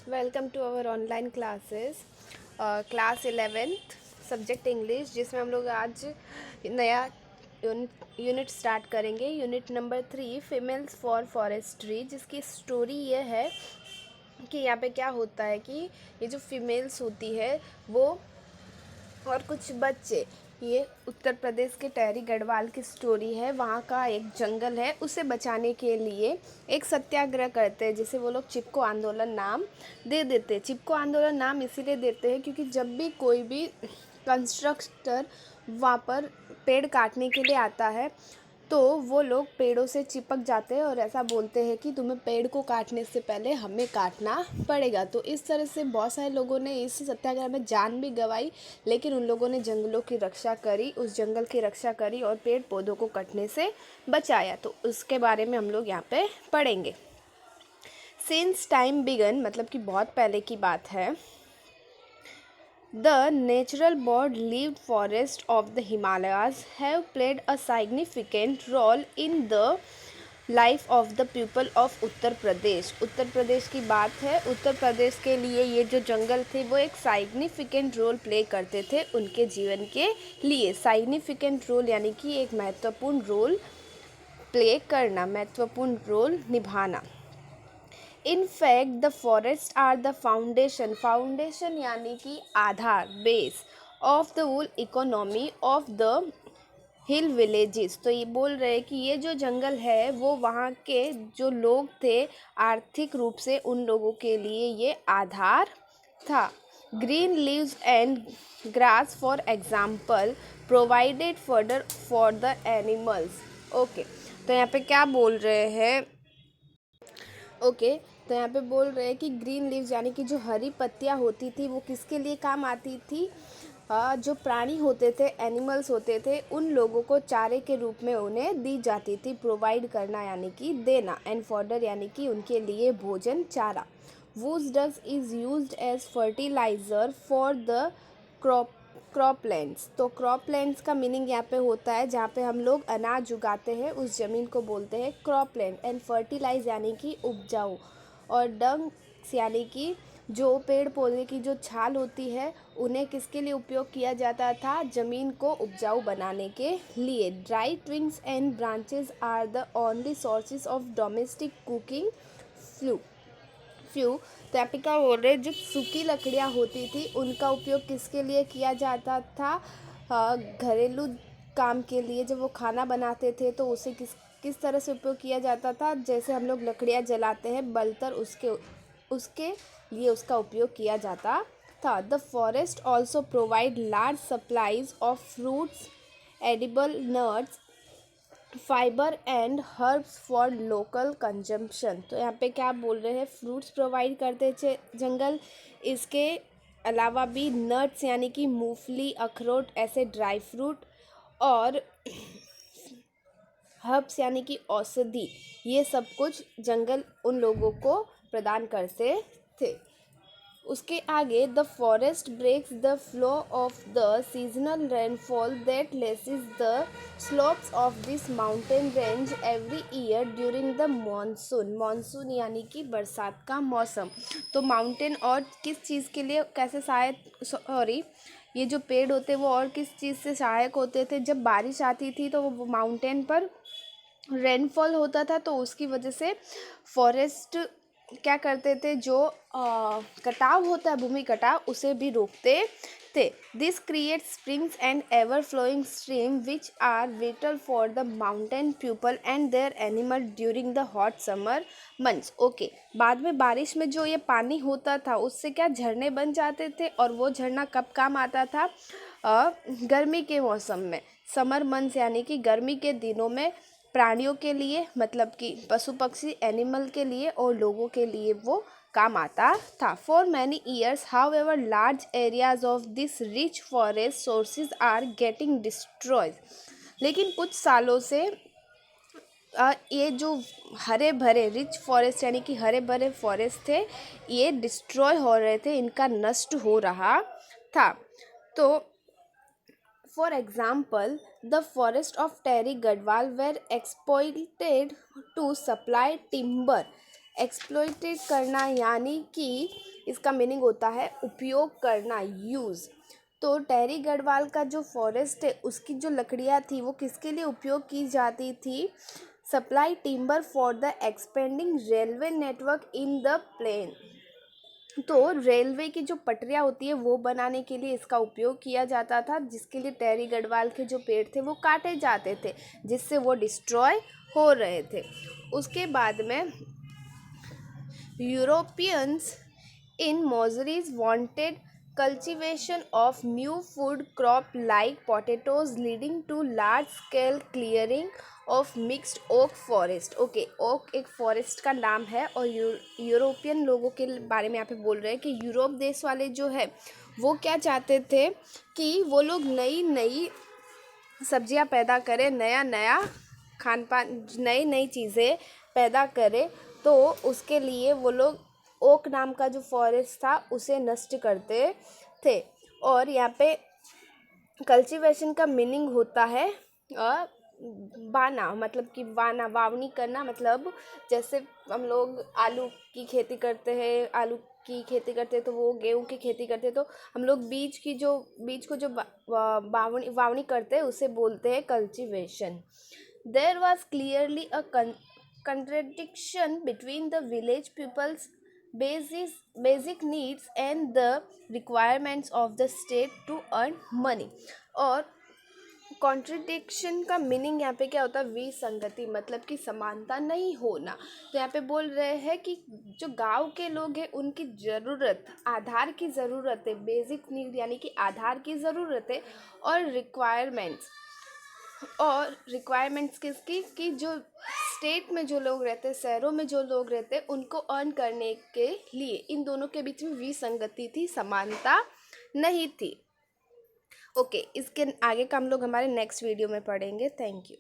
Welcome to our online classes class 11th subject English, जिसमें हम लोग आज नया यूनिट स्टार्ट करेंगे। Unit number 3 females for forestry, जिसकी स्टोरी ये है कि यहाँ पे क्या होता है कि ये जो फीमेल्स होती है वो और कुछ बच्चे, ये उत्तर प्रदेश के टेहरी गढ़वाल की स्टोरी है। वहाँ का एक जंगल है, उसे बचाने के लिए एक सत्याग्रह करते हैं, जिसे वो लोग चिपको आंदोलन नाम दे देते हैं। चिपको आंदोलन नाम इसीलिए देते हैं क्योंकि जब भी कोई भी कंस्ट्रक्टर वहाँ पर पेड़ काटने के लिए आता है तो वो लोग पेड़ों से चिपक जाते हैं और ऐसा बोलते हैं कि तुम्हें पेड़ को काटने से पहले हमें काटना पड़ेगा। तो इस तरह से बहुत सारे लोगों ने इस सत्याग्रह में जान भी गंवाई, लेकिन उन लोगों ने जंगलों की रक्षा करी, उस जंगल की रक्षा करी और पेड़ पौधों को कटने से बचाया। तो उसके बारे में हम लोग यहाँ पे पढ़ेंगे। सिंस टाइम बिगन, मतलब कि बहुत पहले की बात है। The natural broad-leaved forests of the Himalayas have played a significant role in the life of the people of Uttar Pradesh. Uttar Pradesh की बात है। उत्तर प्रदेश के लिए ये जो जंगल थे वो एक साइग्निफिकेंट रोल प्ले करते थे उनके जीवन के लिए। साइग्निफिकेंट रोल यानी कि एक महत्वपूर्ण रोल प्ले करना, महत्वपूर्ण रोल निभाना। In fact the forest are the foundation, foundation यानी कि आधार, base of the whole economy of the hill villages. तो ये बोल रहे हैं कि ये जो जंगल है वो वहाँ के जो लोग थे आर्थिक रूप से उन लोगों के लिए ये आधार था। Green leaves and grass for example provided fodder for the animals. Okay, तो यहाँ पे क्या बोल रहे हैं? तो यहाँ पे बोल रहे हैं कि ग्रीन लीव्स यानी कि जो हरी पत्तियाँ होती थी वो किसके लिए काम आती थी? जो प्राणी होते थे, एनिमल्स होते थे, उन लोगों को चारे के रूप में उन्हें दी जाती थी। प्रोवाइड करना यानी कि देना, एंड फॉर्डर यानी कि उनके लिए भोजन, चारा। Whose dust is used as fertiliser for the croplands. तो क्रॉपलैंड्स का मीनिंग यहाँ पे होता है जहाँ पे हम लोग अनाज उगाते हैं, उस ज़मीन को बोलते हैं क्रॉपलैंड। एंड फर्टिलाइज यानी कि उपजाऊ, और डंग्स यानी कि जो पेड़ पौधे की जो छाल होती है उन्हें किसके लिए उपयोग किया जाता था? ज़मीन को उपजाऊ बनाने के लिए। Dry twigs and branches are the only sources of domestic cooking fuel. तो यहाँ पे क्या बोल रहे हैं? जो सूखी लकड़ियाँ होती थी उनका उपयोग किसके लिए किया जाता था? घरेलू काम के लिए। जब वो खाना बनाते थे तो उसे किस तरह से उपयोग किया जाता था? जैसे हम लोग लकड़ियाँ जलाते हैं बलतर, उसके लिए उसका उपयोग किया जाता था। The forest also provide large supplies of fruits, edible nuts, fibre and herbs for local consumption. तो यहाँ पे क्या बोल रहे हैं? फ्रूट्स प्रोवाइड करते थे जंगल, इसके अलावा भी नट्स यानी कि मूंगफली, अखरोट, ऐसे ड्राई फ्रूट, और हर्ब्स यानी कि औषधि, ये सब कुछ जंगल उन लोगों को प्रदान करते थे। उसके आगे, the forest breaks the flow of the seasonal rainfall that lashes the slopes of this mountain range every year during the monsoon. Monsoon यानी कि बरसात का मौसम। तो माउंटेन और किस चीज़ के लिए कैसे सहायक, ये जो पेड़ होते वो और किस चीज़ से सहायक होते थे? जब बारिश आती थी तो वो माउंटेन पर रेनफॉल होता था, तो उसकी वजह से फॉरेस्ट क्या करते थे? जो कटाव होता है, भूमि कटाव, उसे भी रोकते थे। This create springs and ever flowing stream which are vital for the mountain people and their animal during the hot summer months. Okay, बाद में बारिश में जो ये पानी होता था उससे क्या झरने बन जाते थे, और वो झरना कब काम आता था? गर्मी के मौसम में, समर मंथ्स यानी कि गर्मी के दिनों में, प्राणियों के लिए, मतलब कि पशु पक्षी, एनिमल के लिए और लोगों के लिए वो काम आता था। For many years however large areas of this rich forest sources are getting destroyed. लेकिन कुछ सालों से ये जो हरे भरे रिच फॉरेस्ट यानी कि हरे भरे फॉरेस्ट थे ये डिस्ट्रॉय हो रहे थे, इनका नष्ट हो रहा था। तो for example, the forests of Terry Gadwal were exploited to supply timber exploited करना यानी कि इसका मीनिंग होता है उपयोग करना, यूज़। तो टेरी गढ़वाल का जो फॉरेस्ट है उसकी जो लकड़ियाँ थी वो किसके लिए उपयोग की जाती थी? Supply timber for the expanding railway network in the plain. तो रेलवे की जो पटरियाँ होती है वो बनाने के लिए इसका उपयोग किया जाता था, जिसके लिए टेरी गढ़वाल के जो पेड़ थे वो काटे जाते थे, जिससे वो डिस्ट्रॉय हो रहे थे। उसके बाद में Europeans in Mozart's wanted cultivation of new food crop like potatoes, leading to large scale clearing of mixed oak forest। Okay, oak एक फॉरेस्ट का नाम है और यूरोपियन लोगों के बारे में यहाँ पे बोल रहे हैं कि यूरोप देश वाले जो है वो क्या चाहते थे कि वो लोग नई नई सब्जियाँ पैदा करें, नया नया खान पान, नई नई चीज़ें पैदा करें। तो उसके लिए वो लोग ओक नाम का जो फॉरेस्ट था उसे नष्ट करते थे। और यहाँ पे कल्टीवेशन का मीनिंग होता है बाना, मतलब कि वाना, वावनी करना, मतलब जैसे हम लोग आलू की खेती करते हैं, आलू की खेती करते हैं तो वो गेहूं की खेती करते हैं, तो हम लोग बीज को जो वावनी करते हैं उसे बोलते हैं cultivation. There was clearly a contradiction between the village people's basic needs and the requirements of the state to earn money। और कॉन्ट्रडिक्शन का मीनिंग यहाँ पे क्या होता है? विसंगति, मतलब कि समानता नहीं होना। तो यहाँ पे बोल रहे हैं कि जो गांव के लोग हैं उनकी ज़रूरत, आधार की ज़रूरत है, बेसिक नीड यानी कि आधार की ज़रूरत है, और रिक्वायरमेंट्स किसकी, कि जो स्टेट में जो लोग रहते हैं, शहरों में जो लोग रहते हैं, उनको अर्न करने के लिए इन दोनों के बीच में विसंगति थी, समानता नहीं थी। ओके, इसके आगे का हम लोग हमारे नेक्स्ट वीडियो में पढ़ेंगे। Thank you.